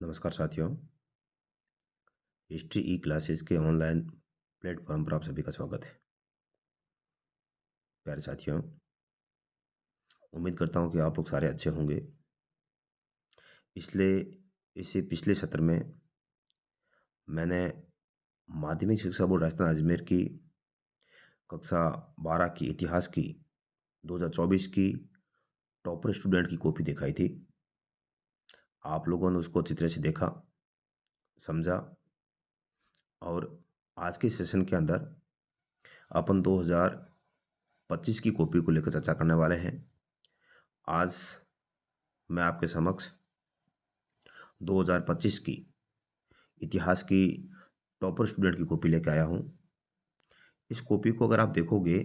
नमस्कार साथियों। हिस्ट्री ई क्लासेस के ऑनलाइन प्लेटफॉर्म पर आप सभी का स्वागत है। प्यारे साथियों, उम्मीद करता हूँ कि आप लोग सारे अच्छे होंगे। इसलिए इसी पिछले सत्र में मैंने माध्यमिक शिक्षा बोर्ड राजस्थान अजमेर की कक्षा 12 की इतिहास की 2024 की टॉपर स्टूडेंट की कॉपी दिखाई थी। आप लोगों ने उसको अच्छी तरह से देखा, समझा और आज के सेशन के अंदर अपन 2025 की कॉपी को लेकर चर्चा करने वाले हैं। आज मैं आपके समक्ष 2025 की इतिहास की टॉपर स्टूडेंट की कॉपी लेकर आया हूँ। इस कॉपी को अगर आप देखोगे,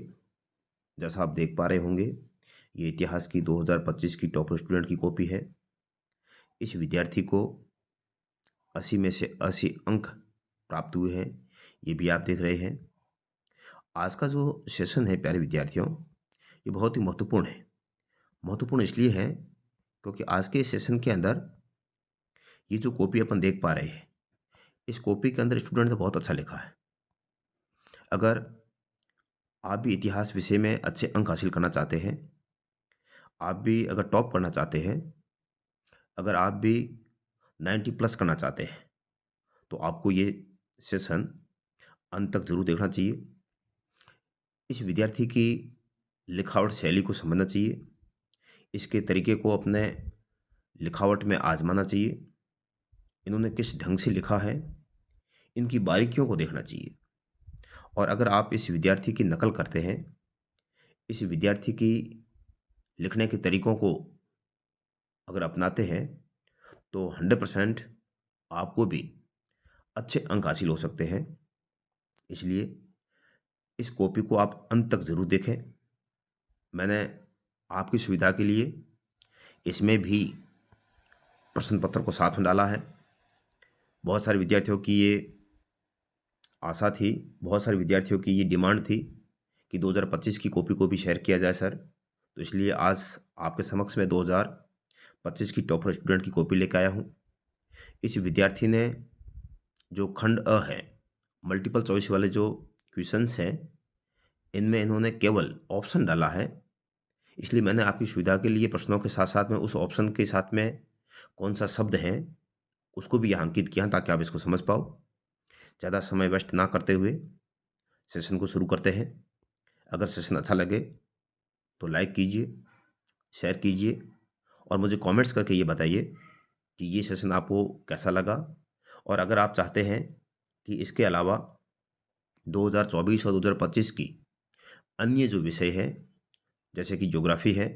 जैसा आप देख पा रहे होंगे, ये इतिहास की 2025 की टॉपर स्टूडेंट की कॉपी है। इस विद्यार्थी को 80 में से 80 अंक प्राप्त हुए हैं, ये भी आप देख रहे हैं। आज का जो सेशन है प्यारे विद्यार्थियों, ये बहुत ही महत्वपूर्ण है। महत्वपूर्ण इसलिए है क्योंकि आज के सेशन के अंदर ये जो कॉपी अपन देख पा रहे हैं, इस कॉपी के अंदर स्टूडेंट ने बहुत अच्छा लिखा है। अगर आप भी इतिहास विषय में अच्छे अंक हासिल करना चाहते हैं, आप भी अगर टॉप करना चाहते हैं, अगर आप भी 90 प्लस करना चाहते हैं, तो आपको ये सेशन अंत तक ज़रूर देखना चाहिए। इस विद्यार्थी की लिखावट शैली को समझना चाहिए, इसके तरीके को अपने लिखावट में आजमाना चाहिए। इन्होंने किस ढंग से लिखा है, इनकी बारीकियों को देखना चाहिए। और अगर आप इस विद्यार्थी की नकल करते हैं, इस विद्यार्थी की लिखने के तरीकों को अगर अपनाते हैं, तो 100% आपको भी अच्छे अंक हासिल हो सकते हैं। इसलिए इस कॉपी को आप अंत तक ज़रूर देखें। मैंने आपकी सुविधा के लिए इसमें भी प्रश्न पत्र को साथ में डाला है। बहुत सारे विद्यार्थियों की ये आशा थी, बहुत सारे विद्यार्थियों की ये डिमांड थी कि 2025 की कॉपी को भी शेयर किया जाए सर। तो इसलिए आज आपके समक्ष में 2025 की टॉपर स्टूडेंट की कॉपी लेकर आया हूँ। इस विद्यार्थी ने जो खंड अ है, मल्टीपल चॉइस वाले जो क्वेश्चंस हैं, इनमें इन्होंने केवल ऑप्शन डाला है। इसलिए मैंने आपकी सुविधा के लिए प्रश्नों के साथ-साथ में उस ऑप्शन के साथ में कौन-सा शब्द है, उसको भी यहाँ अंकित किया ताकि आप इसको समझ पाओ। ज़्यादा समय वेस्ट ना करते हुए सेशन को शुरू करते हैं। अगर सेशन अच्छा लगे तो लाइक कीजिए, शेयर कीजिए और मुझे कमेंट्स करके ये बताइए कि ये सेशन आपको कैसा लगा। और अगर आप चाहते हैं कि इसके अलावा 2024 और 2025 की अन्य जो विषय हैं, जैसे कि ज्योग्राफी है,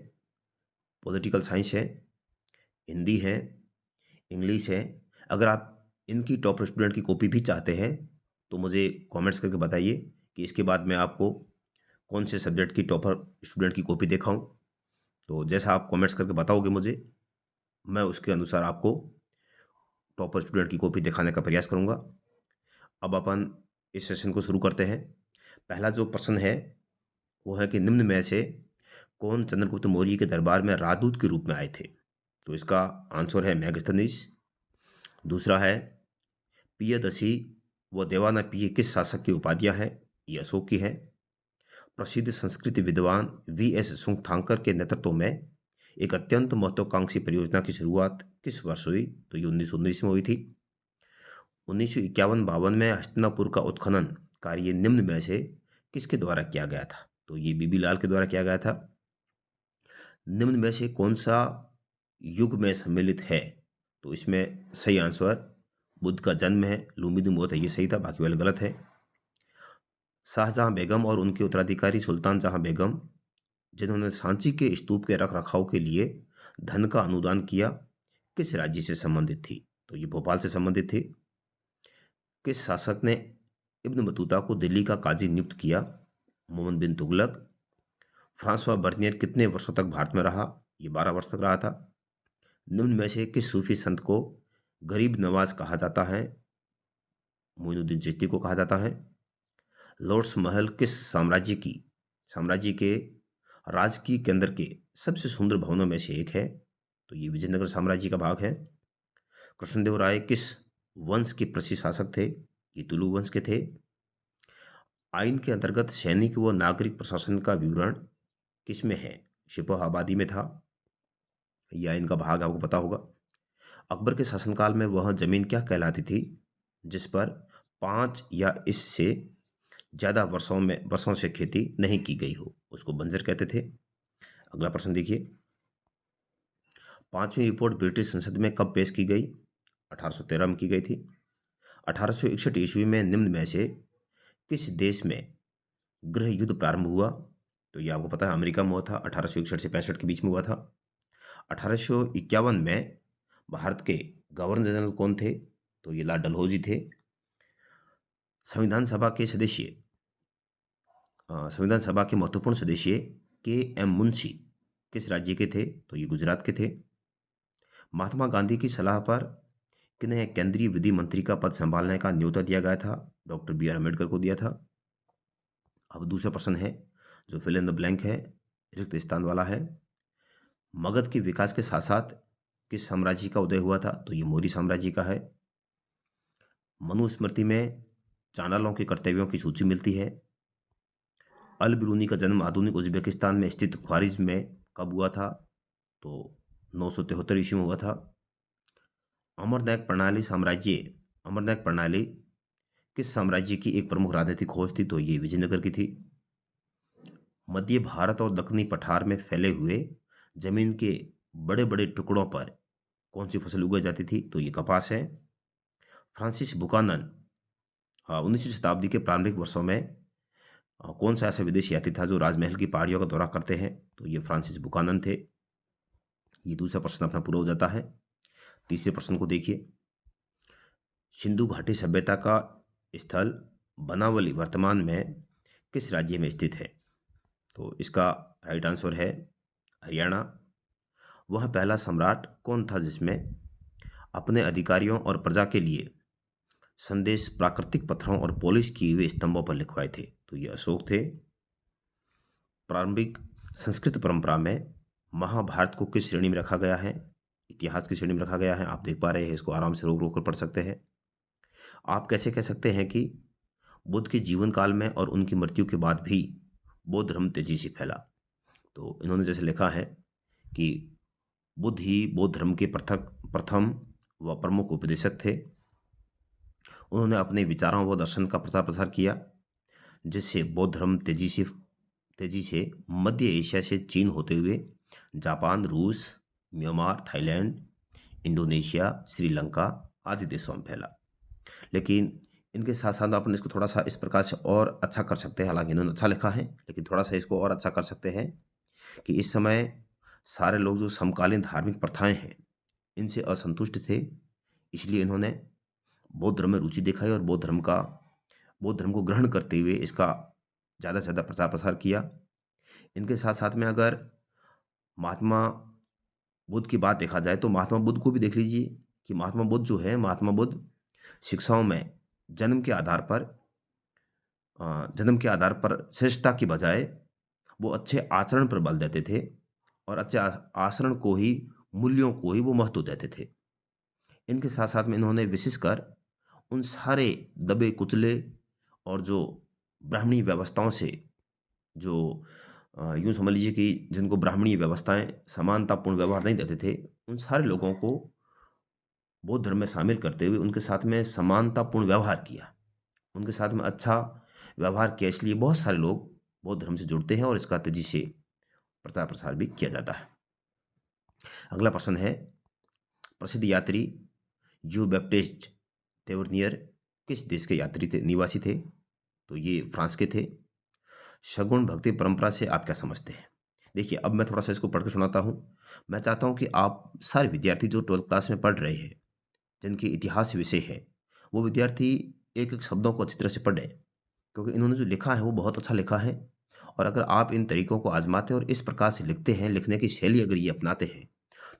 पॉलिटिकल साइंस है, हिंदी है, इंग्लिश है, अगर आप इनकी टॉप स्टूडेंट की कॉपी भी चाहते हैं, तो मुझे कमेंट्स करके बताइए कि इसके बाद मैं आपको कौन से सब्जेक्ट की टॉपर स्टूडेंट की कॉपी दिखाऊँ। तो जैसा आप कमेंट्स करके बताओगे मुझे, मैं उसके अनुसार आपको टॉपर स्टूडेंट की कॉपी दिखाने का प्रयास करूँगा। अब अपन इस सेशन को शुरू करते हैं। पहला जो प्रश्न है, वो है कि निम्न में से कौन चंद्रगुप्त मौर्य के दरबार में राजदूत के रूप में आए थे? तो इसका आंसर है मेगस्थनीज। दूसरा है पियदसी व देवानापिय किस शासक की उपाधियां हैं? ये अशोक की है। प्रसिद्ध संस्कृत विद्वान वी.एस. सुंगथांकर के नेतृत्व में एक अत्यंत महत्वाकांक्षी परियोजना की शुरुआत किस वर्ष हुई? तो ये 1919 में हुई थी। 1951-52 में हस्तिनापुर का उत्खनन कार्य निम्न में से किसके द्वारा किया गया था? तो ये बीबी लाल के द्वारा किया गया था। निम्न में से कौन सा युग में सम्मिलित है? तो इसमें सही आंसर बुद्ध का जन्म है, लुम्बिनी मौत है, ये सही था, बाकी वाले गलत है। शाहजहां बेगम और उनके उत्तराधिकारी सुल्तान जहां बेगम, जिन्होंने सांची के स्तूप के रख रखाव के लिए धन का अनुदान किया, किस राज्य से संबंधित थी? तो ये भोपाल से संबंधित थी। किस शासक ने इब्न बतूता को दिल्ली का काजी नियुक्त किया? मोहम्मद बिन तुगलक। फ्रांसवा बर्नियर कितने वर्षों तक भारत में रहा? ये 12 वर्ष तक रहा था। निम्न में से किस सूफी संत को गरीब नवाज कहा जाता है? मोइनुद्दीन चिश्ती को कहा जाता है। लॉर्ड्स महल किस साम्राज्य के राजकीय केंद्र के सबसे सुंदर भवनों में से एक है? तो ये विजयनगर साम्राज्य का भाग है। कृष्णदेव राय किस वंश के प्रसिद्ध शासक थे? ये तुलु वंश के थे। आइन के अंतर्गत सैनिक व नागरिक प्रशासन का विवरण किसमें है? शिपह आबादी में था। यह आइन का भाग आपको पता होगा। अकबर के शासनकाल में वह जमीन क्या कहलाती थी जिस पर 5 या इससे ज़्यादा वर्षों से खेती नहीं की गई हो? उसको बंजर कहते थे। अगला प्रश्न देखिए, 5वीं रिपोर्ट ब्रिटिश संसद में कब पेश की गई? 1813 में की गई थी। 1861 ईस्वी में निम्न में से किस देश में गृह युद्ध प्रारंभ हुआ? तो ये आपको पता है, अमेरिका में हुआ था। 1861 से 65 के बीच में हुआ था। 1851 में भारत के गवर्नर जनरल कौन थे? तो ये लॉर्ड डलहौजी थे। संविधान सभा के महत्वपूर्ण सदस्य के एम मुंशी किस राज्य के थे? तो ये गुजरात के थे। महात्मा गांधी की सलाह पर किन्हें केंद्रीय विधि मंत्री का पद संभालने का न्योता दिया गया था? डॉक्टर बी आर अम्बेडकर को दिया था। अब दूसरा प्रश्न है जो फिल इन द ब्लैंक है, रिक्त स्थान वाला है। मगध के विकास के साथ साथ किस साम्राज्य का उदय हुआ था? तो ये मौर्य साम्राज्य का है। मनुस्मृति में चांडालों के कर्तव्यों की सूची मिलती है। अल बिरूनी का जन्म आधुनिक उज्बेकिस्तान में स्थित ख्वारिज़्म में कब हुआ था? तो 973 ईस्वी में हुआ था। अमरनायक प्रणाली किस साम्राज्य की एक प्रमुख राजनीतिक खोज थी? तो ये विजयनगर की थी। मध्य भारत और दक्षिणी पठार में फैले हुए जमीन के बड़े बड़े टुकड़ों पर कौन सी फसल उगाई जाती थी? तो ये कपास है। फ्रांसिस बुकानन 19वीं शताब्दी के प्रारंभिक वर्षों में कौन सा ऐसा विदेशी यात्री था जो राजमहल की पहाड़ियों का दौरा करते हैं? तो ये फ्रांसिस बुकानन थे। ये दूसरा प्रश्न अपना पूरा हो जाता है। तीसरे प्रश्न को देखिए, सिंधु घाटी सभ्यता का स्थल बनावली वर्तमान में किस राज्य में स्थित है? तो इसका राइट आंसर है हरियाणा। वह पहला सम्राट कौन था जिसमें अपने अधिकारियों और प्रजा के लिए संदेश प्राकृतिक पत्थरों और पॉलिश किए हुए स्तंभों पर लिखवाए थे? तो ये अशोक थे। प्रारंभिक संस्कृत परंपरा में महाभारत को किस श्रेणी में रखा गया है? इतिहास की श्रेणी में रखा गया है। आप देख पा रहे हैं, इसको आराम से रोक रोक कर पढ़ सकते हैं। आप कैसे कह सकते हैं कि बुद्ध के जीवन काल में और उनकी मृत्यु के बाद भी बौद्ध धर्म तेजी से फैला? तो इन्होंने जैसे लिखा है कि बुद्ध ही बौद्ध धर्म के प्रथम व प्रमुख उपदेशक थे। उन्होंने अपने विचारों व दर्शन का प्रचार प्रसार किया, जिससे बौद्ध धर्म तेजी से मध्य एशिया से चीन होते हुए जापान, रूस, म्यांमार, थाईलैंड, इंडोनेशिया, श्रीलंका आदि देशों में फैला। लेकिन इनके साथ साथ अपन इसको थोड़ा सा इस प्रकार से और अच्छा कर सकते हैं। हालांकि इन्होंने अच्छा लिखा है, लेकिन थोड़ा सा इसको और अच्छा कर सकते हैं कि इस समय सारे लोग जो समकालीन धार्मिक प्रथाएं हैं इनसे असंतुष्ट थे, इसलिए इन्होंने बौद्ध धर्म में रुचि दिखाई और बौद्ध धर्म को ग्रहण करते हुए इसका ज़्यादा से ज़्यादा प्रचार प्रसार किया। इनके साथ साथ में अगर महात्मा बुद्ध की बात देखा जाए तो महात्मा बुद्ध को भी देख लीजिए कि महात्मा बुद्ध शिक्षाओं में जन्म के आधार पर श्रेष्ठता की बजाय वो अच्छे आचरण पर बल देते थे और अच्छे आचरण को ही, मूल्यों को ही वो महत्व देते थे। इनके साथ साथ में इन्होंने विशेषकर उन सारे दबे कुचले और जो ब्राह्मणी व्यवस्थाओं से जो यूँ समझ लीजिए कि जिनको ब्राह्मणी व्यवस्थाएं समानतापूर्ण व्यवहार नहीं देते थे, उन सारे लोगों को बौद्ध धर्म में शामिल करते हुए उनके साथ में समानतापूर्ण व्यवहार किया, उनके साथ में अच्छा व्यवहार किया। इसलिए बहुत सारे लोग बौद्ध धर्म से जुड़ते हैं और इसका तेजी से प्रचार प्रसार भी किया जाता है। अगला प्रश्न है, प्रसिद्ध यात्री जू बैप्टिस्ट तेवर्नियर किस देश के निवासी थे? तो ये फ्रांस के थे। सगुण भक्ति परंपरा से आप क्या समझते हैं? देखिए, अब मैं थोड़ा सा इसको पढ़ के सुनाता हूँ। मैं चाहता हूँ कि आप सारे विद्यार्थी जो 12th क्लास में पढ़ रहे हैं, जिनके इतिहास विषय है, वो विद्यार्थी एक एक शब्दों को अच्छी तरह से पढ़ें, क्योंकि इन्होंने जो लिखा है वो बहुत अच्छा लिखा है। और अगर आप इन तरीकों को आजमाते हैं और इस प्रकार से लिखते हैं, लिखने की शैली अगर ये अपनाते हैं,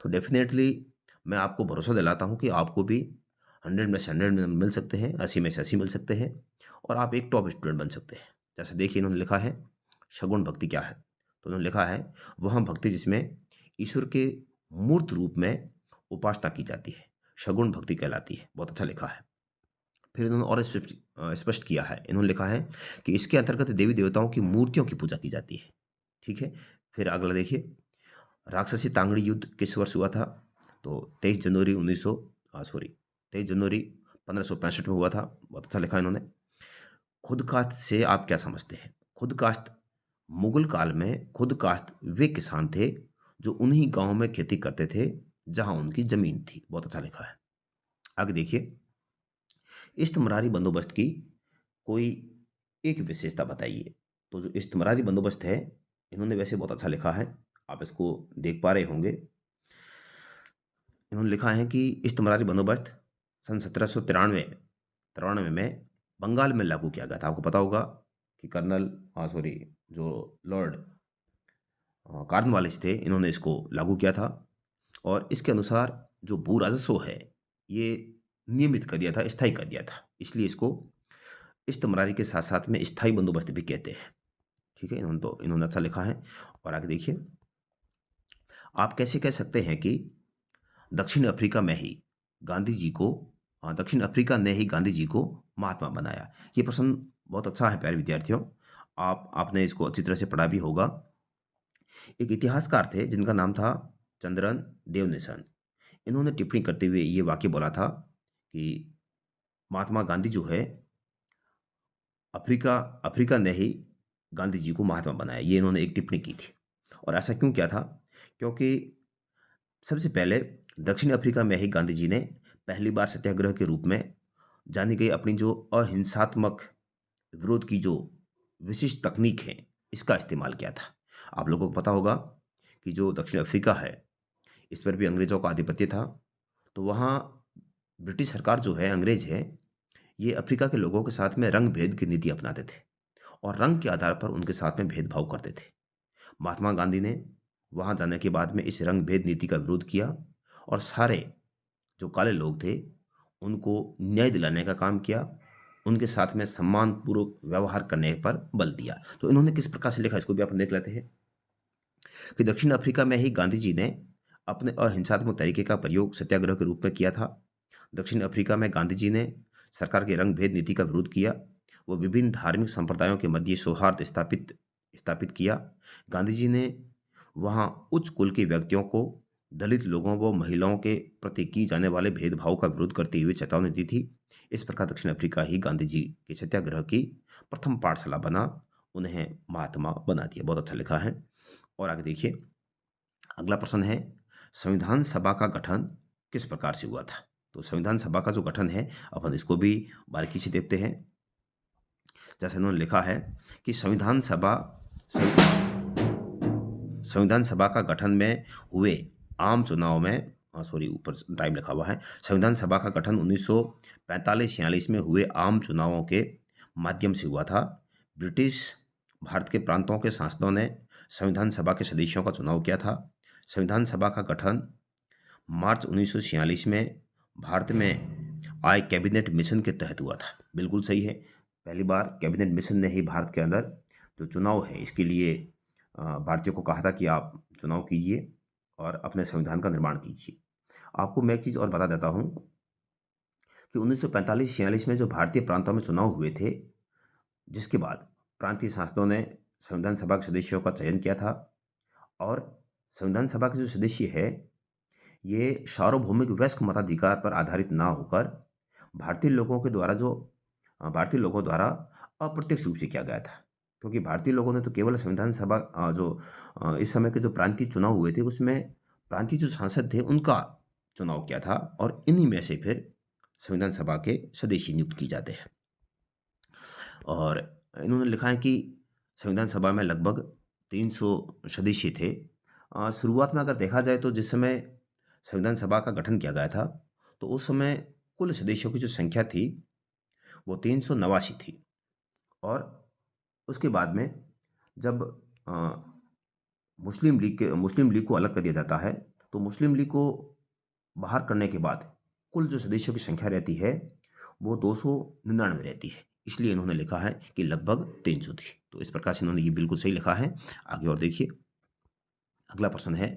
तो डेफिनेटली मैं आपको भरोसा दिलाता हूँ कि आपको भी 100 में से 100 मिल सकते हैं, 80 में से 80 मिल सकते हैं और आप एक टॉप स्टूडेंट बन सकते हैं। जैसे देखिए, इन्होंने लिखा है सगुण भक्ति क्या है? तो उन्होंने लिखा है वह भक्ति जिसमें ईश्वर के मूर्त रूप में उपासना की जाती है, सगुण भक्ति कहलाती है। बहुत अच्छा लिखा है। फिर इन्होंने और स्पष्ट किया है, इन्होंने लिखा है कि इसके अंतर्गत देवी देवताओं की मूर्तियों की पूजा की जाती है। ठीक है। फिर अगला देखिए, राक्षसी तांगड़ी युद्ध किस वर्ष हुआ था? तो 23 जनवरी 1565 में हुआ था। बहुत अच्छा लिखा इन्होंने। खुद कास्ट से आप क्या समझते हैं? खुद कास्ट, मुगल काल में खुद कास्ट वे किसान थे जो उन्हीं गांवों में खेती करते थे जहां उनकी जमीन थी। बहुत अच्छा लिखा है। आगे देखिए, इश्तमरारी बंदोबस्त की कोई एक विशेषता बताइए। तो जो इश्तमरारी बंदोबस्त है, इन्होंने वैसे बहुत अच्छा लिखा है, आप इसको देख पा रहे होंगे। इन्होंने लिखा है कि इश्तमरारी बंदोबस्त सन 1793 में बंगाल में लागू किया गया था। आपको पता होगा कि जो लॉर्ड कॉर्नवालिस थे, इन्होंने इसको लागू किया था। और इसके अनुसार जो भू राजस्व है, ये नियमित कर दिया था, स्थायी कर दिया था। इसलिए इसको इश्तमरारी के साथ साथ में स्थायी बंदोबस्त भी कहते हैं। ठीक है, इन्होंने अच्छा लिखा है। और आगे देखिए, आप कैसे कह सकते हैं कि दक्षिण अफ्रीका में ही गांधी जी को दक्षिण अफ्रीका ने ही गांधी जी को महात्मा बनाया? ये प्रश्न बहुत अच्छा है प्यारे विद्यार्थियों, आपने इसको अच्छी तरह से पढ़ा भी होगा। एक इतिहासकार थे जिनका नाम था चंद्रन देवनिसन। इन्होंने टिप्पणी करते हुए ये वाक्य बोला था कि महात्मा गांधी जो है, अफ्रीका अफ्रीका ने ही गांधी जी को महात्मा बनाया, ये इन्होंने एक टिप्पणी की थी। और ऐसा क्यों किया था? क्योंकि सबसे पहले दक्षिण अफ्रीका में ही गांधी जी ने पहली बार सत्याग्रह के रूप में जानी गई अपनी जो अहिंसात्मक विरोध की जो विशिष्ट तकनीक है, इसका इस्तेमाल किया था। आप लोगों को पता होगा कि जो दक्षिण अफ्रीका है, इस पर भी अंग्रेजों का आधिपत्य था। तो वहाँ ब्रिटिश सरकार जो है, अंग्रेज है, ये अफ्रीका के लोगों के साथ में रंग भेद की नीति अपनाते थे और रंग के आधार पर उनके साथ में भेदभाव करते थे। महात्मा गांधी ने वहाँ जाने के बाद में इस रंग भेद नीति का विरोध किया और सारे जो काले लोग थे, उनको न्याय दिलाने का काम किया, उनके साथ में सम्मानपूर्वक व्यवहार करने पर बल दिया। तो इन्होंने किस प्रकार से लिखा, इसको भी अपन देख लेते हैं कि दक्षिण अफ्रीका में ही गांधी जी ने अपने अहिंसात्मक तरीके का प्रयोग सत्याग्रह के रूप में किया था। दक्षिण अफ्रीका में गांधी जी ने सरकार के रंग भेद नीति का विरोध किया। वो विभिन्न धार्मिक संप्रदायों के मध्य सौहार्द स्थापित स्थापित किया। गांधी जी ने वहाँ उच्च कुल के व्यक्तियों को दलित लोगों व महिलाओं के प्रति की जाने वाले भेदभाव का विरोध करते हुए चेतावनी दी थी। इस प्रकार दक्षिण अफ्रीका ही गांधी जी के सत्याग्रह की प्रथम पाठशाला बना, उन्हें महात्मा बना दिया। बहुत अच्छा लिखा है। और आगे देखिए, अगला प्रश्न है, संविधान सभा का गठन किस प्रकार से हुआ था? तो संविधान सभा का जो गठन है, अपन इसको भी बारीकी से देखते हैं। जैसे उन्होंने लिखा है कि संविधान सभा का गठन में हुए आम चुनाव में ऊपर टाइम लिखा हुआ है। संविधान सभा का गठन 1945-46 में हुए आम चुनावों के माध्यम से हुआ था। ब्रिटिश भारत के प्रांतों के सांसदों ने संविधान सभा के सदस्यों का चुनाव किया था। संविधान सभा का गठन मार्च 1946 में भारत में आए कैबिनेट मिशन के तहत हुआ था। बिल्कुल सही है, पहली बार कैबिनेट मिशन ने ही भारत के अंदर जो चुनाव है, इसके लिए भारतीयों को कहा था कि आप चुनाव कीजिए और अपने संविधान का निर्माण कीजिए। आपको मैं एक चीज़ और बता देता हूँ कि 1945-46 में जो भारतीय प्रांतों में चुनाव हुए थे, जिसके बाद प्रांतीय सांसदों ने संविधान सभा के सदस्यों का चयन किया था। और संविधान सभा के जो सदस्य है, ये सार्वभौमिक वयस्क मताधिकार पर आधारित ना होकर भारतीय लोगों द्वारा अप्रत्यक्ष रूप से किया गया था। क्योंकि भारतीय लोगों ने तो केवल संविधान सभा इस समय के जो प्रांतीय चुनाव हुए थे, उसमें प्रांतीय जो सांसद थे उनका चुनाव किया था और इन्हीं में से फिर संविधान सभा के सदस्य नियुक्त किए जाते हैं। और इन्होंने लिखा है कि संविधान सभा में लगभग 300 सदस्य थे। शुरुआत में अगर देखा जाए तो जिस समय संविधान सभा का गठन किया गया था, तो उस समय कुल सदस्यों की जो संख्या थी वो 389 थी। और उसके बाद में जब मुस्लिम लीग को अलग कर दिया जाता है, तो मुस्लिम लीग को बाहर करने के बाद कुल जो सदस्यों की संख्या रहती है वो 299 रहती है। इसलिए इन्होंने लिखा है कि लगभग 300 थी। तो इस प्रकार से इन्होंने ये बिल्कुल सही लिखा है। आगे और देखिए, अगला प्रश्न है,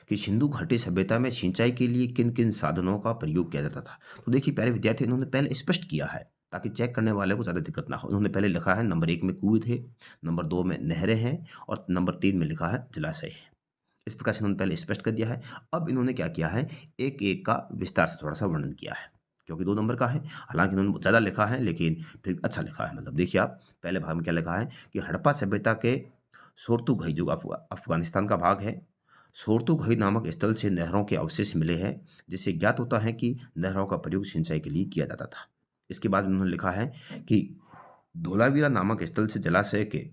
कि सिंधु घाटी सभ्यता में सिंचाई के लिए किन किन साधनों का प्रयोग किया जाता था। तो देखिए प्यारे विद्यार्थी, इन्होंने पहले स्पष्ट किया है ताकि चेक करने वाले को ज़्यादा दिक्कत ना हो। इन्होंने पहले लिखा है नंबर 1 में कुएं थे, नंबर 2 में नहरें हैं और नंबर 3 में लिखा है जलाशय है। इस प्रकार से इन्होंने पहले स्पष्ट कर दिया है। अब इन्होंने क्या किया है, एक-एक का विस्तार से थोड़ा-सा वर्णन किया है, क्योंकि 2 नंबर का है। हालाँकि इन्होंने ज़्यादा लिखा है लेकिन फिर अच्छा लिखा है। मतलब देखिए आप पहले भाग में क्या लिखा है कि हड़प्पा सभ्यता के सोर्तुगाई जो अफ़गानिस्तान का भाग है, सोर्तुगाई नामक स्थल से नहरों के अवशेष मिले हैं, जिससे ज्ञात होता है कि नहरों का प्रयोग सिंचाई के लिए किया जाता था। इसके बाद उन्होंने लिखा है कि धोलावीरा नामक स्थल से जलाशय के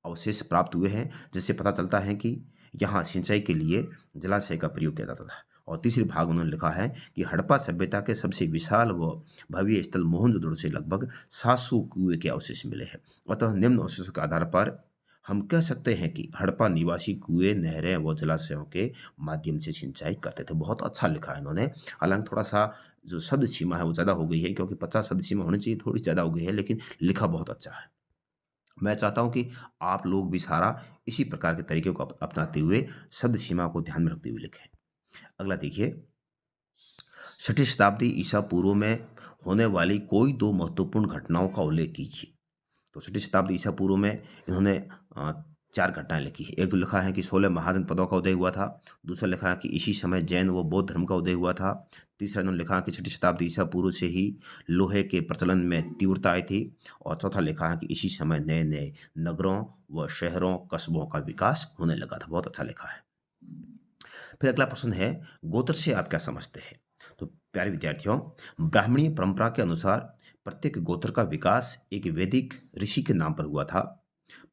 अवशेष प्राप्त हुए हैं, जिससे पता चलता है कि यहाँ सिंचाई के लिए जलाशय का प्रयोग किया जाता था। और तीसरे भाग में उन्होंने लिखा है कि हड़प्पा सभ्यता के सबसे विशाल व भव्य स्थल मोहनजोदड़ो से लगभग 700 कुएं के अवशेष मिले हैं। अतः निम्न अवशेषों के आधार पर हम कह सकते हैं कि हड़प्पा निवासी कुएं, नहरें व जलाशयों के माध्यम से सिंचाई करते थे। बहुत अच्छा लिखा है इन्होंने। हालांकि थोड़ा सा जो शब्द सीमा है वो ज़्यादा हो गई है, क्योंकि 50 शब्द सीमा होनी चाहिए, थोड़ी ज़्यादा हो गई है, लेकिन लिखा बहुत अच्छा है। मैं चाहता हूँ कि आप लोग भी सारा इसी प्रकार के तरीके को अपनाते हुए शब्द सीमा को ध्यान में रखते हुए लिखें। अगला देखिए, 6ठी शताब्दी ईसा पूर्व में होने वाली कोई 2 महत्वपूर्ण घटनाओं का उल्लेख कीजिए। तो 6ठी शताब्दी ईसा पूर्व में इन्होंने 4 घटनाएँ लिखी हैं। एक तो लिखा है कि 16 महाजनपदों का उदय हुआ था। दूसरा लिखा है कि इसी समय जैन व बौद्ध धर्म का उदय हुआ था। तीसरा इन्होंने लिखा है कि 6ठी शताब्दी ईसा पूर्व से ही लोहे के प्रचलन में तीव्रता आई थी। और चौथा लिखा है कि इसी समय नए-नए नगरों व शहरों, कस्बों का विकास होने लगा था। बहुत अच्छा लिखा है। फिर अगला प्रश्न है, गोत्र से आप क्या समझते हैं? तो प्यारे विद्यार्थियों, ब्राह्मणीय परंपरा के अनुसार प्रत्येक गोत्र का विकास एक वैदिक ऋषि के नाम पर हुआ था।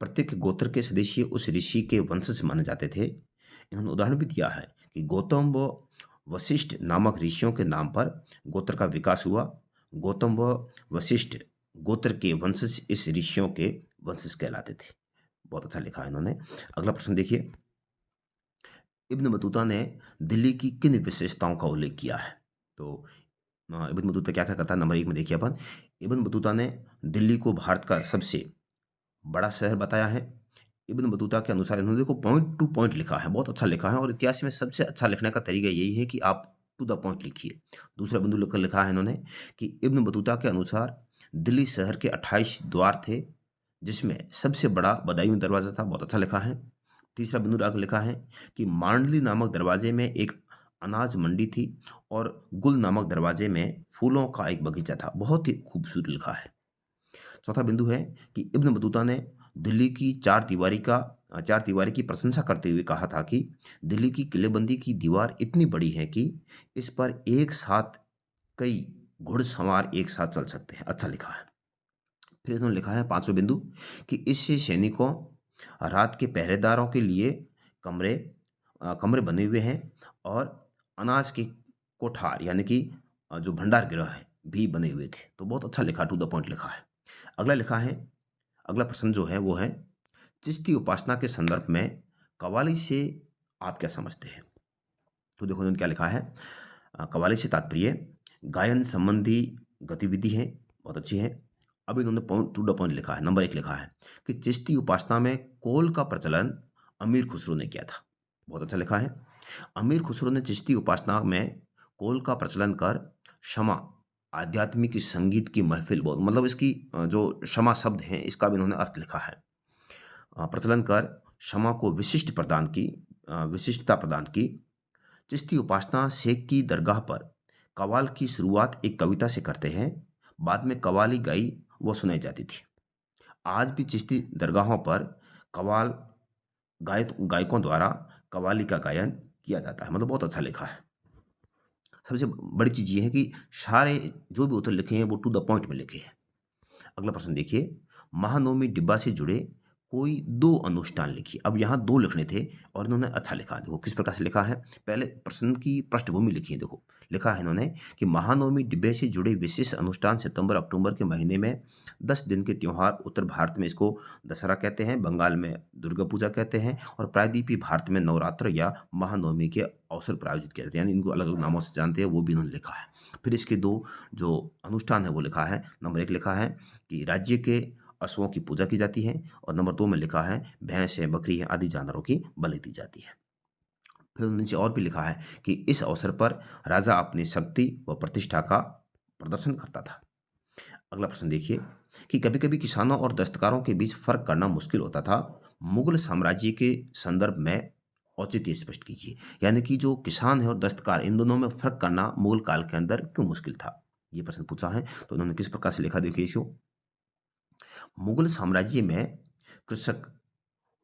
प्रत्येक गोत्र के सदस्य उस ऋषि के वंशज माने जाते थे। इन्होंने उदाहरण भी दिया है कि गौतम व वशिष्ठ नामक ऋषियों के नाम पर गोत्र का विकास हुआ। गौतम व वशिष्ठ गोत्र के वंशज इस ऋषियों के वंशज कहलाते थे। बहुत अच्छा लिखा है इन्होंने। अगला प्रश्न देखिए, इब्न बतूता ने दिल्ली की किन विशेषताओं का उल्लेख किया है? तो इब्न बतूता क्या-क्या करता है, नंबर 1 में देखिए अपन, इब्न बतूता ने दिल्ली को भारत का सबसे बड़ा शहर बताया है। इब्न बतूता के अनुसार इन्होंने देखो पॉइंट टू पॉइंट लिखा है, बहुत अच्छा लिखा है। और इतिहास में सबसे अच्छा लिखने का तरीका यही है कि आप टू द पॉइंट लिखिए। दूसरा बिंदु लिखकर लिखा है इन्होंने कि इब्न बतूता के अनुसार दिल्ली शहर के 28 द्वार थे, जिसमें सबसे बड़ा बदायूं दरवाज़ा था। बहुत अच्छा लिखा है। तीसरा बिंदु आगे लिखा है कि मांडली नामक दरवाजे में एक अनाज मंडी थी और गुल नामक दरवाजे में फूलों का एक बगीचा था। बहुत ही खूबसूरत लिखा है। चौथा बिंदु है कि इब्न बतूता ने दिल्ली की चार दीवारी की प्रशंसा करते हुए कहा था कि दिल्ली की किलेबंदी की दीवार इतनी बड़ी है कि इस पर एक साथ कई घुड़सवार एक साथ चल सकते हैं। अच्छा लिखा है। फिर इन्होंने लिखा है पांचवें बिंदु कि इससे सैनिकों, रात के पहरेदारों के लिए कमरे कमरे बने हुए हैं और अनाज के कोठार यानी कि जो भंडार गृह है भी बने हुए थे। तो बहुत अच्छा लिखा, टू द पॉइंट लिखा है। अगला लिखा है, अगला प्रश्न जो है वो है, चिश्ती उपासना के संदर्भ में कव्वाली से आप क्या समझते हैं? तो देखो इन्होंने क्या लिखा है, कव्वाली से तात्पर्य गायन संबंधी गतिविधि है। बहुत अच्छी है। अब इन्होंने पॉइंट टू द पॉइंट लिखा है, नंबर 1 लिखा है कि चिश्ती उपासना में कौल का प्रचलन अमीर खुसरो ने किया था। बहुत अच्छा लिखा है। अमीर खुसरो ने चिश्ती उपासना में कौल का प्रचलन कर क्षमा, आध्यात्मिक संगीत की महफिल, बहुत मतलब इसकी जो क्षमा शब्द है इसका भी इन्होंने अर्थ लिखा है। प्रचलन कर क्षमा को विशिष्टता प्रदान की। चिश्ती उपासना शेख की दरगाह पर कव्वाल की शुरुआत एक कविता से करते हैं, बाद में कव्वाली गाई व सुनाई जाती थी। आज भी चिश्ती दरगाहों पर कव्वाल गायकों द्वारा कव्वाली का गायन किया जाता है। मतलब बहुत अच्छा लिखा है। सबसे बड़ी चीज़ ये है कि सारे जो भी उत्तर लिखे हैं वो टू द पॉइंट में लिखे हैं। अगला प्रश्न देखिए, महानवमी डिब्बा से जुड़े कोई 2 अनुष्ठान लिखिए। अब यहाँ 2 लिखने थे और इन्होंने अच्छा लिखा। देखो किस प्रकार से लिखा है। पहले प्रश्न की पृष्ठभूमि लिखी है। देखो लिखा है इन्होंने कि महानवमी डिब्बे से जुड़े विशेष अनुष्ठान सितंबर अक्टूबर के महीने में 10 दिन के त्योहार, उत्तर भारत में इसको दशहरा कहते हैं, बंगाल में दुर्गा पूजा कहते हैं और प्रायद्वीपीय भारत में नवरात्र या महानवमी के अवसर पर आयोजित किया जाता है। यानी इनको अलग अलग नामों से जानते हैं, वो भी इन्होंने लिखा है। फिर इसके 2 जो अनुष्ठान है वो लिखा है। नंबर 1 लिखा है कि राज्य के पशुओं की पूजा की जाती है और नंबर 2 में लिखा है भैंस है, बकरी है आदि जानवरों की बलि दी जाती है। फिर नीचे और भी लिखा है कि इस अवसर पर राजा अपनी शक्ति व प्रतिष्ठा का प्रदर्शन करता था। अगला प्रश्न देखिए कि कभी-कभी किसानों और दस्तकारों के बीच फर्क करना मुश्किल होता था। मुगल साम्राज्य के संदर्भ में औचित्य स्पष्ट कीजिए। यानी कि जो किसान है और दस्तकार, इन दोनों में फर्क करना मुगल काल के अंदर क्यों मुश्किल था? ये प्रश्न पूछा है। तो उन्होंने किस प्रकार से लिखा, देखिए इसको। मुगल साम्राज्य में कृषक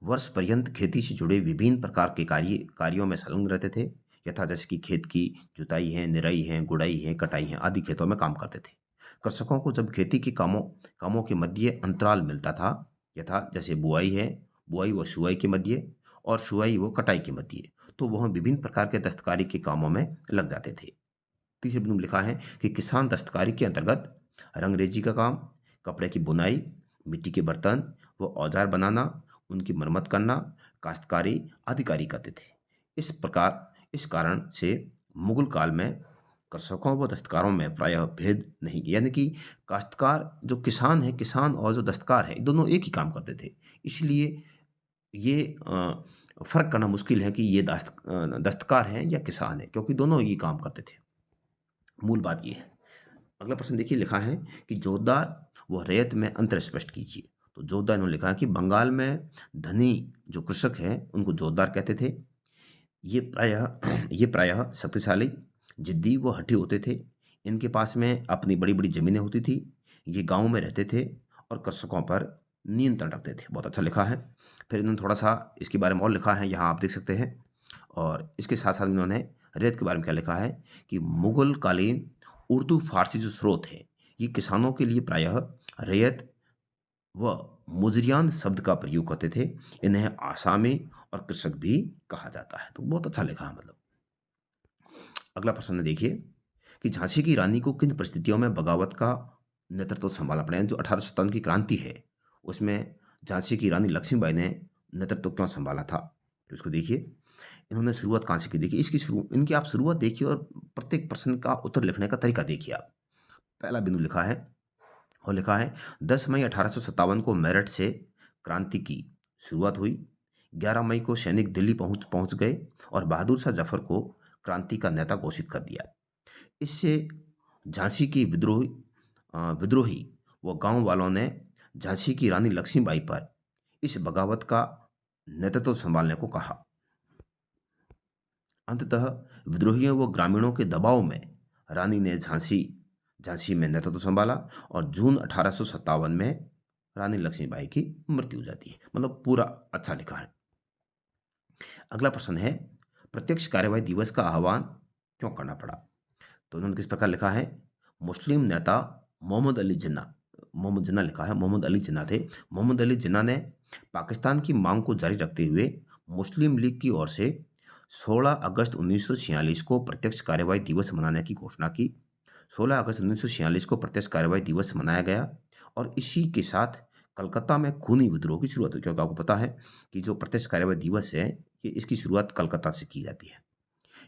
वर्ष पर्यंत खेती से जुड़े विभिन्न प्रकार के कार्यों में संलग्न रहते थे। यथा जैसे कि खेत की जुताई है, निराई है, गुड़ाई है, कटाई है आदि खेतों में काम करते थे। कृषकों को जब खेती के कामों कामों के मध्य अंतराल मिलता था, यथा जैसे बुआई है, बुआई व सुआई के मध्य, और सुआई व कटाई के मध्य, तो वह विभिन्न प्रकार के दस्तकारी के कामों में लग जाते थे। तीसरे बिंदु में लिखा है कि किसान दस्तकारी के अंतर्गत रंगरेजी का काम, कपड़े की बुनाई, मिट्टी के बर्तन व औजार बनाना, उनकी मरम्मत करना, काश्तकारी आदि कार्य करते थे। इस कारण से मुगल काल में कृषकों व दस्तकारों में प्रायः भेद नहीं किया। यानी कि काश्तकार जो किसान है, किसान और जो दस्तकार है, दोनों एक ही काम करते थे। इसलिए ये फ़र्क करना मुश्किल है कि ये दस्तकार हैं या किसान है, क्योंकि दोनों ये काम करते थे। मूल बात ये है। अगला प्रश्न देखिए, लिखा है कि जोतदार व रैयत में अंतर स्पष्ट कीजिए। तो जोतदार, इन्होंने लिखा है कि बंगाल में धनी जो कृषक हैं उनको जोतदार कहते थे। ये प्रायः शक्तिशाली, जिद्दी व हठी होते थे। इनके पास में अपनी बड़ी-बड़ी ज़मीनें होती थी। ये गाँव में रहते थे और कृषकों पर नियंत्रण रखते थे। बहुत अच्छा लिखा है। फिर इन्होंने थोड़ा-सा इसके बारे में और लिखा है, यहाँ आप देख सकते हैं। और इसके साथ-साथ इन्होंने रैयत के बारे में क्या लिखा है कि मुगल कालीन उर्दू फ़ारसी जो स्रोत है, ये किसानों के लिए प्रायः रैयत व मुजरियान शब्द का प्रयोग करते थे। इन्हें आसामी और कृषक भी कहा जाता है। तो बहुत अच्छा लिखा है मतलब। अगला प्रश्न है, देखिए कि झांसी की रानी को किन परिस्थितियों में बगावत का नेतृत्व संभालना पड़ा? यानी जो 1857 की क्रांति है, उसमें झांसी की रानी लक्ष्मीबाई ने नेतृत्व क्यों संभाला था? तो इसको देखिए। इन्होंने शुरुआत कहाँ से की? देखिए इनकी आप शुरुआत देखिए और प्रत्येक प्रश्न का उत्तर लिखने का तरीका देखिए आप। पहला बिंदु लिखा है, और लिखा है 10 मई 1857 को मेरठ से क्रांति की शुरुआत हुई। 11 मई को सैनिक दिल्ली पहुंच पहुंच गए और बहादुर शाह जफर को क्रांति का नेता घोषित कर दिया। इससे झांसी की विद्रोही व गांव वालों ने झांसी की रानी लक्ष्मीबाई पर इस बगावत का नेतृत्व संभालने को कहा। अंततः विद्रोहियों व ग्रामीणों के दबाव में रानी ने झांसी में नेतृत्व संभाला और जून 1857 में रानी लक्ष्मीबाई की मृत्यु हो जाती है। मतलब पूरा अच्छा लिखा है। अगला प्रश्न है, प्रत्यक्ष कार्यवाही दिवस का आह्वान क्यों करना पड़ा? तो उन्होंने किस प्रकार लिखा है, मुस्लिम नेता मोहम्मद जिन्ना लिखा है, मोहम्मद अली जिन्ना थे। मोहम्मद अली जिन्ना ने पाकिस्तान की मांग को जारी रखते हुए मुस्लिम लीग की ओर से 16 अगस्त 1946 को प्रत्यक्ष कार्यवाही दिवस मनाने की घोषणा की। 16 अगस्त 1946 को प्रत्यक्ष कार्यवाही दिवस मनाया गया और इसी के साथ कलकत्ता में खूनी विद्रोह की शुरुआत हुई, क्योंकि आपको पता है कि जो प्रत्यक्ष कार्यवाही दिवस है, ये इसकी शुरुआत कलकत्ता से की जाती है।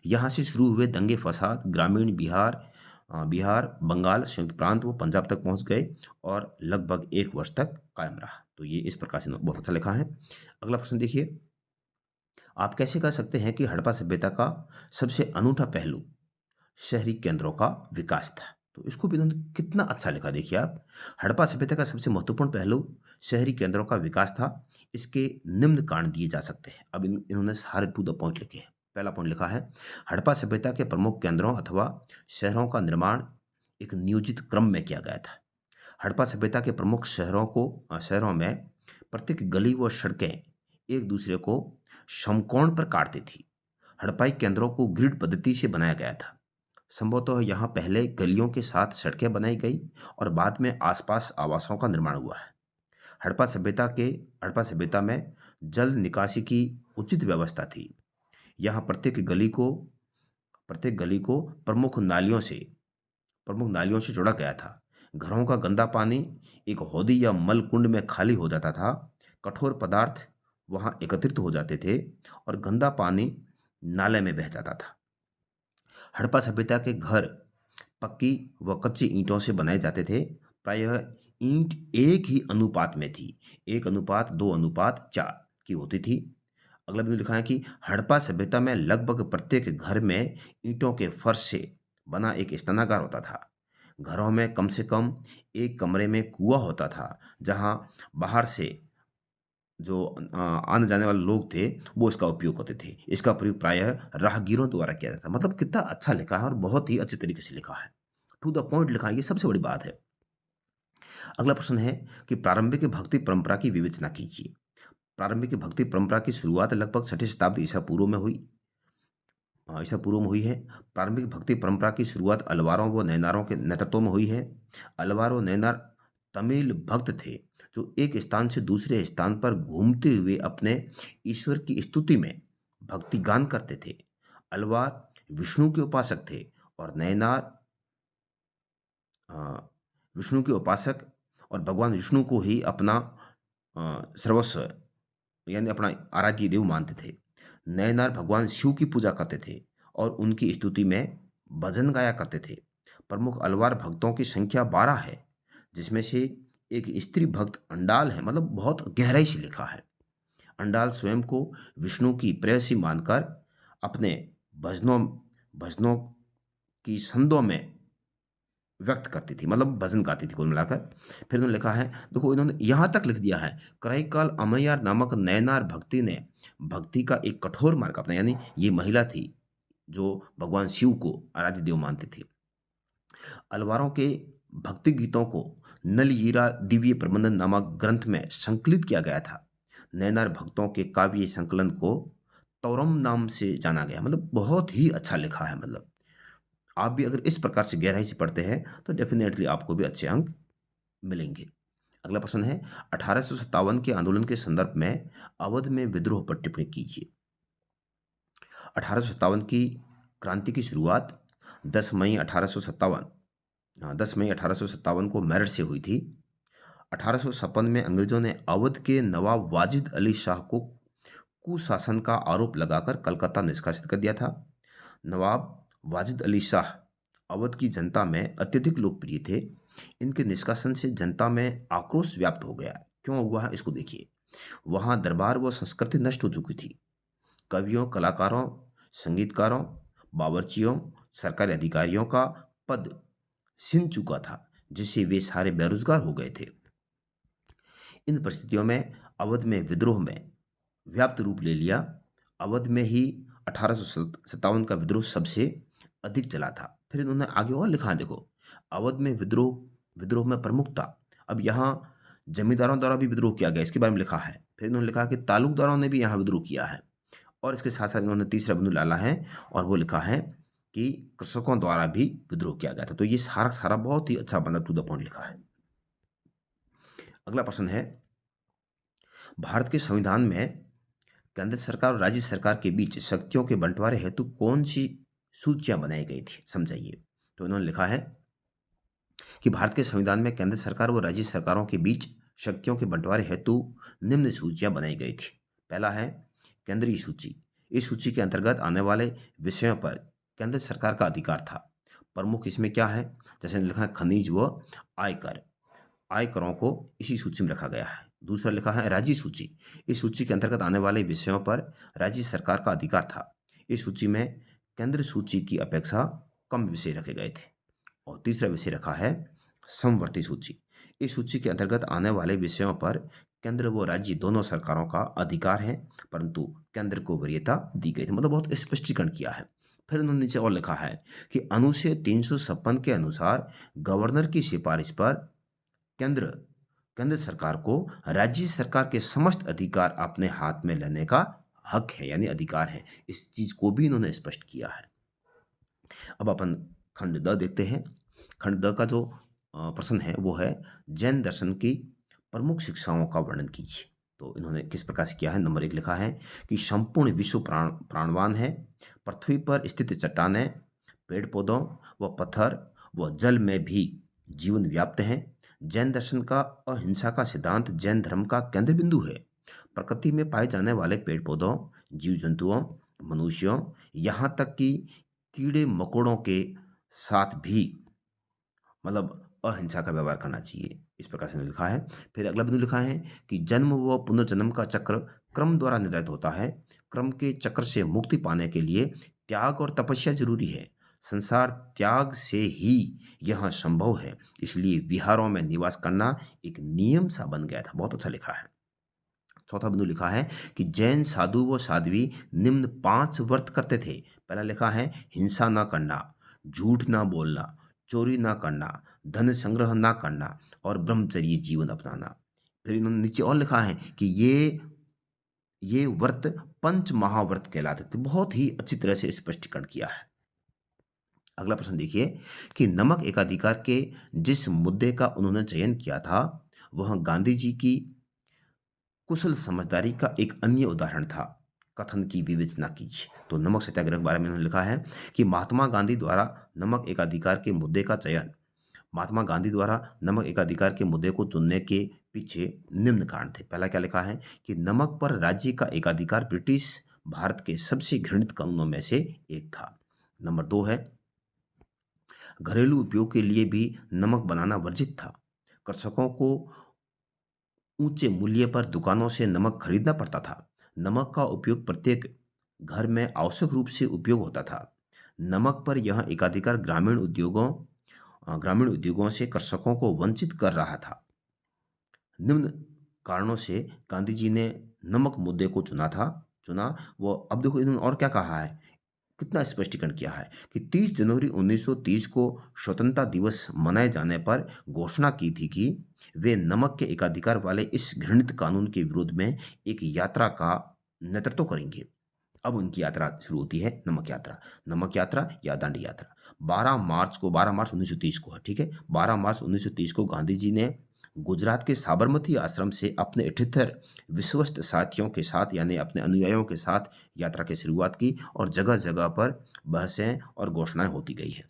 यहाँ से शुरू हुए दंगे फसाद ग्रामीण बिहार, बंगाल, संयुक्त प्रांत व पंजाब तक पहुँच गए और लगभग 1 वर्ष तक कायम रहा। तो ये इस प्रकार से बहुत अच्छा लिखा है। अगला प्रश्न देखिए, आप कैसे कह सकते हैं कि हड़प्पा सभ्यता का सबसे अनूठा पहलू शहरी केंद्रों का विकास था? तो इसको भी इन्होंने कितना अच्छा लिखा, देखिए आप। हड़प्पा सभ्यता का सबसे महत्वपूर्ण पहलू शहरी केंद्रों का विकास था। इसके निम्न कारण दिए जा सकते हैं। अब इन्होंने सारे टू द पॉइंट लिखे हैं। पहला पॉइंट लिखा है, हड़प्पा सभ्यता के प्रमुख केंद्रों अथवा शहरों का निर्माण एक नियोजित क्रम में किया गया था। हड़प्पा सभ्यता के प्रमुख शहरों में प्रत्येक गली व सड़कें एक दूसरे को समकोण पर काटती थी। हड़प्पाई केंद्रों को ग्रिड पद्धति से बनाया गया था। संभवतः यहाँ पहले गलियों के साथ सड़कें बनाई गई और बाद में आसपास आवासों का निर्माण हुआ है। हड़प्पा सभ्यता में जल निकासी की उचित व्यवस्था थी। यहाँ प्रत्येक गली को प्रमुख नालियों से जोड़ा गया था। घरों का गंदा पानी एक हौदी या मल कुंड में खाली हो जाता था। कठोर पदार्थ वहाँ एकत्रित हो जाते थे और गंदा पानी नाले में बह जाता था। हड़प्पा सभ्यता के घर पक्की व कच्ची ईंटों से बनाए जाते थे। प्रायः ईंट एक ही अनुपात में थी, 1:2:4 की होती थी। अगला बिंदु लिखा है कि हड़प्पा सभ्यता में लगभग प्रत्येक घर में ईंटों के फर्श से बना एक स्नानागार होता था। घरों में कम से कम एक कमरे में कुआं होता था, जहां बाहर से जो आने जाने वाले लोग थे, वो इसका उपयोग करते थे। इसका प्रयोग प्रायः राहगीरों द्वारा किया जाता था। मतलब कितना अच्छा लिखा है और बहुत ही अच्छे तरीके से लिखा है। टू द पॉइंट लिखा है, ये सबसे बड़ी बात है। अगला प्रश्न है कि प्रारंभिक भक्ति परंपरा की विवेचना कीजिए। प्रारंभिक भक्ति परंपरा की शुरुआत लगभग 6ठी शताब्दी ईसा पूर्व में हुई। ईसा पूर्व में हुई है। प्रारंभिक भक्ति परंपरा की शुरुआत अलवारों व नैनारों के नेतृत्व में हुई है। अलवार और नैनार तमिल भक्त थे, जो एक स्थान से दूसरे स्थान पर घूमते हुए अपने ईश्वर की स्तुति में भक्ति गान करते थे। अलवार विष्णु के उपासक थे और नैनार अ, विष्णु के उपासक और भगवान विष्णु को ही अपना सर्वस्व यानी अपना आराध्य देव मानते थे। नयनार भगवान शिव की पूजा करते थे और उनकी स्तुति में भजन गाया करते थे। प्रमुख अलवार भक्तों की संख्या 12 है, जिसमें से एक स्त्री भक्त अंडाल है। मतलब बहुत गहराई से लिखा है। अंडाल स्वयं को विष्णु की प्रेयसी मानकर अपने भजनों भजनों की छंदों में व्यक्त करती थी, मतलब भजन गाती थी कुल मिलाकर। फिर उन्होंने लिखा है, देखो इन्होंने यहाँ तक लिख दिया है, कराईकाल अमैयार नामक नयनार भक्ति ने भक्ति का एक कठोर मार्ग अपना, यानी ये महिला थी जो भगवान शिव को आराध्य देव मानती थी। अलवारों के भक्ति गीतों को नलयीरा दिव्य प्रबंधन नामक ग्रंथ में संकलित किया गया था। नयनार भक्तों के काव्य संकलन को तौरम नाम से जाना गया। मतलब बहुत ही अच्छा लिखा है। मतलब आप भी अगर इस प्रकार से गहराई से पढ़ते हैं तो डेफिनेटली आपको भी अच्छे अंक मिलेंगे। अगला प्रश्न है, 1857 के आंदोलन के संदर्भ में अवध में विद्रोह पर टिप्पणी कीजिए। 1857 की क्रांति की शुरुआत 10 मई 1857 10 मई 1857 को मेरठ से हुई थी। 1856 में अंग्रेजों ने अवध के नवाब वाजिद अली शाह को कुशासन का आरोप लगाकर कलकत्ता निष्कासित कर दिया था। नवाब वाजिद अली शाह अवध की जनता में अत्यधिक लोकप्रिय थे। इनके निष्कासन से जनता में आक्रोश व्याप्त हो गया। क्यों हुआ है इसको देखिए। वहां दरबार व संस्कृति नष्ट हो चुकी थी। कवियों, कलाकारों, संगीतकारों, बावर्चियों, सरकारी अधिकारियों का पद छिन चुका था, जिससे वे सारे बेरोजगार हो गए थे। इन परिस्थितियों में अवध में विद्रोह में व्याप्त रूप ले लिया। अवध में ही 1857 का विद्रोह सबसे अधिक चला था। फिर इन्होंने आगे और लिखा है, देखो अवध में विद्रोह में प्रमुखता। अब यहाँ जमींदारों द्वारा भी विद्रोह किया गया, इसके बारे में लिखा है। फिर इन्होंने लिखा कि तालुकदारों ने भी यहाँ विद्रोह किया है। और इसके साथ साथ इन्होंने तीसरा बिंदु डाला है और वो लिखा है कि कृषकों द्वारा भी विद्रोह किया गया था। तो ये सारा सारा बहुत ही अच्छा, मतलब टू द पॉइंट लिखा है। अगला प्रश्न है, भारत के संविधान में केंद्र सरकार और राज्य सरकार के बीच शक्तियों के बंटवारे हेतु कौन सी सूचियां बनाई गई थी, समझाइए। तो इन्होंने लिखा है कि भारत के संविधान में केंद्र सरकार व राज्य सरकारों के बीच शक्तियों के बंटवारे हेतु निम्न सूचियां बनाई गई थी। पहला है केंद्रीय सूची। इस सूची के अंतर्गत आने वाले विषयों पर केंद्र सरकार का अधिकार था। प्रमुख इसमें क्या है, जैसे लिखा है खनिज व आयकर। आयकरों को इसी सूची में रखा गया है। दूसरा लिखा है राज्य सूची। इस सूची के अंतर्गत आने वाले विषयों पर राज्य सरकार का अधिकार था। इस सूची में केंद्र सूची की अपेक्षा कम विषय रखे गए थे। और तीसरा विषय रखा है समवर्ती सूची। इस सूची के अंतर्गत आने वाले विषयों पर केंद्र व राज्य दोनों सरकारों का अधिकार है, परंतु केंद्र को वरीयता दी गई थी। मतलब बहुत स्पष्टीकरण किया है। फिर उन्होंने नीचे और लिखा है कि अनुच्छेद 356 के अनुसार गवर्नर की सिफारिश पर केंद्र केंद्र सरकार को राज्य सरकार के समस्त अधिकार अपने हाथ में लेने का हक है, यानी अधिकार है। इस चीज को भी इन्होंने स्पष्ट किया है। अब अपन खंड द देखते हैं। खंड द का जो प्रश्न है वो है जैन दर्शन की प्रमुख शिक्षाओं का वर्णन कीजिए। तो इन्होंने किस प्रकार से किया है। नंबर 1 लिखा है कि संपूर्ण विश्व प्राणवान है। पृथ्वी पर स्थित चट्टानें, पेड़ पौधों व पत्थर व जल में भी जीवन व्याप्त है। जैन दर्शन का अहिंसा का सिद्धांत जैन धर्म का केंद्र बिंदु है। प्रकृति में पाए जाने वाले पेड़ पौधों, जीव जंतुओं, मनुष्यों, यहाँ तक कि कीड़े मकोड़ों के साथ भी मतलब अहिंसा का व्यवहार करना चाहिए। इस प्रकार से लिखा है। फिर अगला बिंदु लिखा है कि जन्म व पुनर्जन्म का चक्र क्रम द्वारा निर्धारित होता है। क्रम के चक्र से मुक्ति पाने के लिए त्याग और तपस्या जरूरी है। संसार त्याग से ही यह संभव है, इसलिए विहारों में निवास करना एक नियम सा बन गया था। बहुत अच्छा लिखा है। चौथा बिंदु लिखा है कि जैन साधु व साध्वी निम्न 5 व्रत करते थे। पहला लिखा है हिंसा ना करना, झूठ ना बोलना, चोरी ना करना, धन संग्रह ना करना और ब्रह्मचर्य जीवन अपनाना। फिर इन्होंने नीचे और लिखा है कि ये व्रत पंच महाव्रत कहलाते थे। बहुत ही अच्छी तरह से स्पष्टीकरण किया है। अगला प्रश्न देखिए कि नमक एकाधिकार के जिस मुद्दे का उन्होंने चयन किया था वह गांधी जी की कुशल समझदारी का एक अन्य उदाहरण था। कथन की विवेचना कीजिए। तो नमक सत्याग्रह के बारे में उन्होंने लिखा है कि महात्मा गांधी द्वारा नमक एकाधिकार के मुद्दे का चयन महात्मा गांधी द्वारा नमक एकाधिकार के मुद्दे को चुनने के पीछे निम्न कारण थे। पहला क्या लिखा है कि नमक पर राज्य का एकाधिकार ब्रिटिश भारत के सबसे घृणित कानूनों में से एक था। नंबर 2 है घरेलू उपयोग के लिए भी नमक बनाना वर्जित था। कृषकों को ऊंचे मूल्य पर दुकानों से नमक खरीदना पड़ता था। नमक का उपयोग प्रत्येक घर में आवश्यक रूप से उपयोग होता था। नमक पर यह एकाधिकार ग्रामीण उद्योगों से कृषकों को वंचित कर रहा था। निम्न कारणों से गांधी जी ने नमक मुद्दे को चुना। वो अब देखो इन्होंने और क्या कहा है, कितना स्पष्टीकरण किया है कि 30 जनवरी 1930 को स्वतंत्रता दिवस मनाए जाने पर घोषणा की थी कि वे नमक के एकाधिकार वाले इस घृणित कानून के विरोध में एक यात्रा का नेतृत्व करेंगे। अब उनकी यात्रा शुरू होती है, नमक यात्रा या दांडी यात्रा। 12 मार्च 1930 को है, ठीक है। 12 मार्च 1930 को गांधी जी ने गुजरात के साबरमती आश्रम से अपने 78 विश्वस्त साथियों के साथ यानी अपने अनुयायियों के साथ यात्रा की शुरुआत की और जगह जगह पर बहसें और घोषणाएं होती गई है।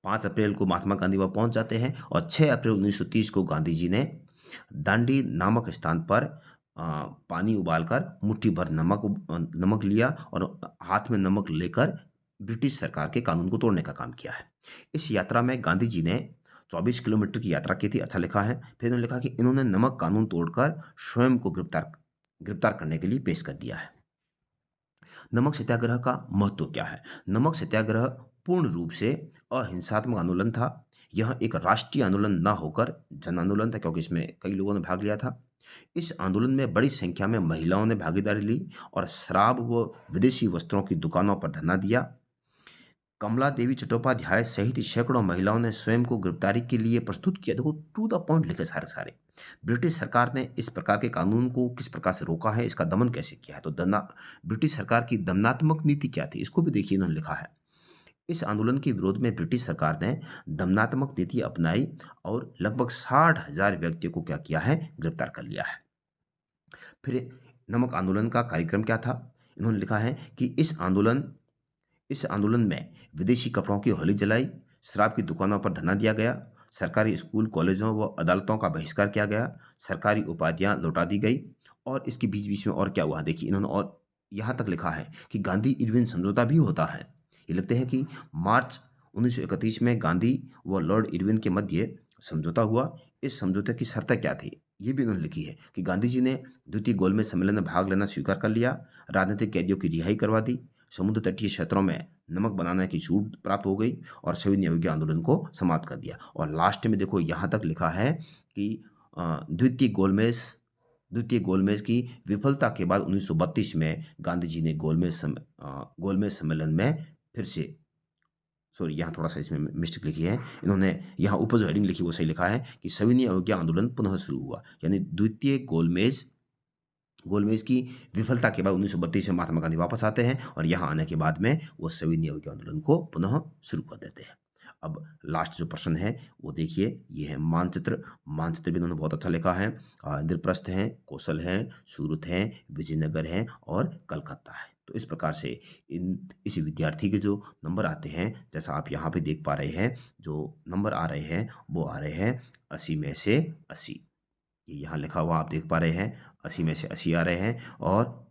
5 अप्रैल को महात्मा गांधी वहां पहुंच जाते हैं और 6 अप्रैल 1930 को गांधी जी ने दांडी नामक स्थान पर पानी उबालकर मुट्ठी भर नमक लिया और हाथ में नमक लेकर ब्रिटिश सरकार के कानून को तोड़ने का काम किया है। इस यात्रा में गांधी जी ने 24 किलोमीटर की यात्रा की थी। अच्छा लिखा है। फिर इन्होंने लिखा कि इन्होंने नमक कानून तोड़कर स्वयं को गिरफ्तार करने के लिए पेश कर दिया है। नमक सत्याग्रह का महत्व क्या है? नमक सत्याग्रह पूर्ण रूप से अहिंसात्मक आंदोलन था। यह एक राष्ट्रीय आंदोलन न होकर जन आंदोलन था, क्योंकि इसमें कई लोगों ने भाग लिया था। इस आंदोलन में बड़ी संख्या में महिलाओं ने भागीदारी ली और शराब व विदेशी वस्त्रों की दुकानों पर धरना दिया। कमला देवी चट्टोपाध्याय सहित सैकड़ों महिलाओं ने स्वयं को गिरफ्तारी के लिए प्रस्तुत किया। देखो टू द पॉइंट लिखे सारे। ब्रिटिश सरकार ने इस प्रकार के कानून को किस प्रकार से रोका है, इसका दमन कैसे किया है। तो ब्रिटिश सरकार की दमनात्मक नीति क्या थी, इसको भी देखिए इन्होंने लिखा है। इस आंदोलन के विरोध में ब्रिटिश सरकार ने दमनात्मक नीति अपनाई और लगभग 60,000 व्यक्तियों को क्या किया है, गिरफ्तार कर लिया है। फिर नमक आंदोलन का कार्यक्रम क्या था? इन्होंने लिखा है कि इस आंदोलन में विदेशी कपड़ों की होली जलाई, शराब की दुकानों पर धरना दिया गया, सरकारी स्कूल कॉलेजों व अदालतों का बहिष्कार किया गया, सरकारी उपाधियां लौटा दी गई। और इसके बीच बीच में और क्या हुआ देखिए इन्होंने, और यहाँ तक लिखा है कि गांधी इरविन समझौता भी होता है। ये लगते हैं कि मार्च 1931 में गांधी व लॉर्ड इरविन के मध्य समझौता हुआ। इस समझौते की शर्तें क्या थी ये भी उन्होंने लिखी है कि गांधी जी ने द्वितीय गोलमेज सम्मेलन में भाग लेना स्वीकार कर लिया, राजनीतिक कैदियों की रिहाई करवा दी, समुद्र तटीय क्षेत्रों में नमक बनाने की छूट प्राप्त हो गई और सविनय अवज्ञा आंदोलन को समाप्त कर दिया। और लास्ट में देखो यहाँ तक लिखा है कि द्वितीय गोलमेज की विफलता के बाद 1932 में गांधी जी ने गोलमेज सम्मेलन में फिर से, सॉरी यहाँ थोड़ा सा इसमें मिस्टेक लिखी है, इन्होंने यहाँ ऊपर जो हेडिंग लिखी वो सही लिखा है कि सविनय अवज्ञा आंदोलन पुनः शुरू हुआ। यानी द्वितीय गोलमेज की विफलता के बाद 1932 में महात्मा गांधी वापस आते हैं और यहाँ आने के बाद में वो सविनय अवज्ञा आंदोलन को पुनः शुरू कर देते हैं। अब लास्ट जो प्रश्न है वो देखिए, ये है मानचित्र भी इन्होंने बहुत अच्छा लिखा है। इंद्रप्रस्थ है, कौशल है, सूरत है, विजयनगर है और कलकत्ता है। तो इस प्रकार से इस विद्यार्थी के जो नंबर आते हैं, जैसा आप यहाँ पे देख पा रहे हैं, जो नंबर आ रहे हैं वो आ रहे हैं 80 में से 80। ये यहाँ लिखा हुआ आप देख पा रहे हैं, 80 में से 80 आ रहे हैं। और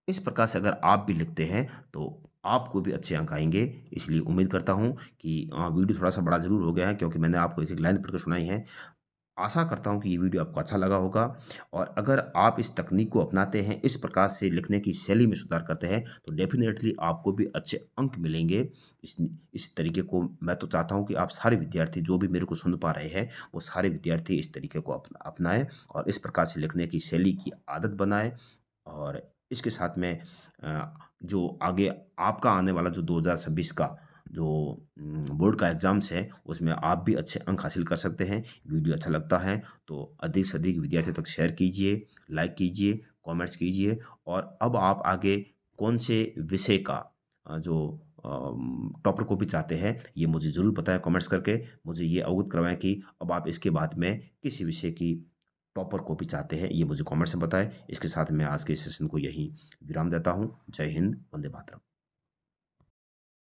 इस प्रकार से अगर आप भी लिखते हैं तो आपको भी अच्छे अंक आएंगे। इसलिए उम्मीद करता हूँ कि वीडियो थोड़ा सा बड़ा ज़रूर हो गया है, क्योंकि मैंने आपको एक एक लाइन पढ़कर सुनाई है। आशा करता हूँ कि ये वीडियो आपको अच्छा लगा होगा और अगर आप इस तकनीक को अपनाते हैं, इस प्रकार से लिखने की शैली में सुधार करते हैं, तो डेफ़िनेटली आपको भी अच्छे अंक मिलेंगे। इस इस तरीके को मैं तो चाहता हूँ कि आप सारे विद्यार्थी जो भी मेरे को सुन पा रहे हैं, वो सारे विद्यार्थी इस तरीके को अपनाएँ और इस प्रकार से लिखने की शैली की आदत बनाएँ और इसके साथ में जो आगे आपका आने वाला जो 2026 का जो बोर्ड का एग्ज़ाम्स है, उसमें आप भी अच्छे अंक हासिल कर सकते हैं। वीडियो अच्छा लगता है तो अधिक से अधिक विद्यार्थियों तक शेयर कीजिए, लाइक कीजिए, कमेंट्स कीजिए और अब आप आगे कौन से विषय का जो टॉपर को भी चाहते हैं, ये मुझे ज़रूर बताएँ कमेंट्स करके। मुझे ये अवगत करवाएँ कि अब आप इसके बाद में किस विषय की टॉपर को भी चाहते हैं, ये मुझे कमेंट्स में बताएँ। इसके साथ मैं आज के इस सेशन को यहीं विराम देता हूँ। जय हिंद, वंदे मातरम।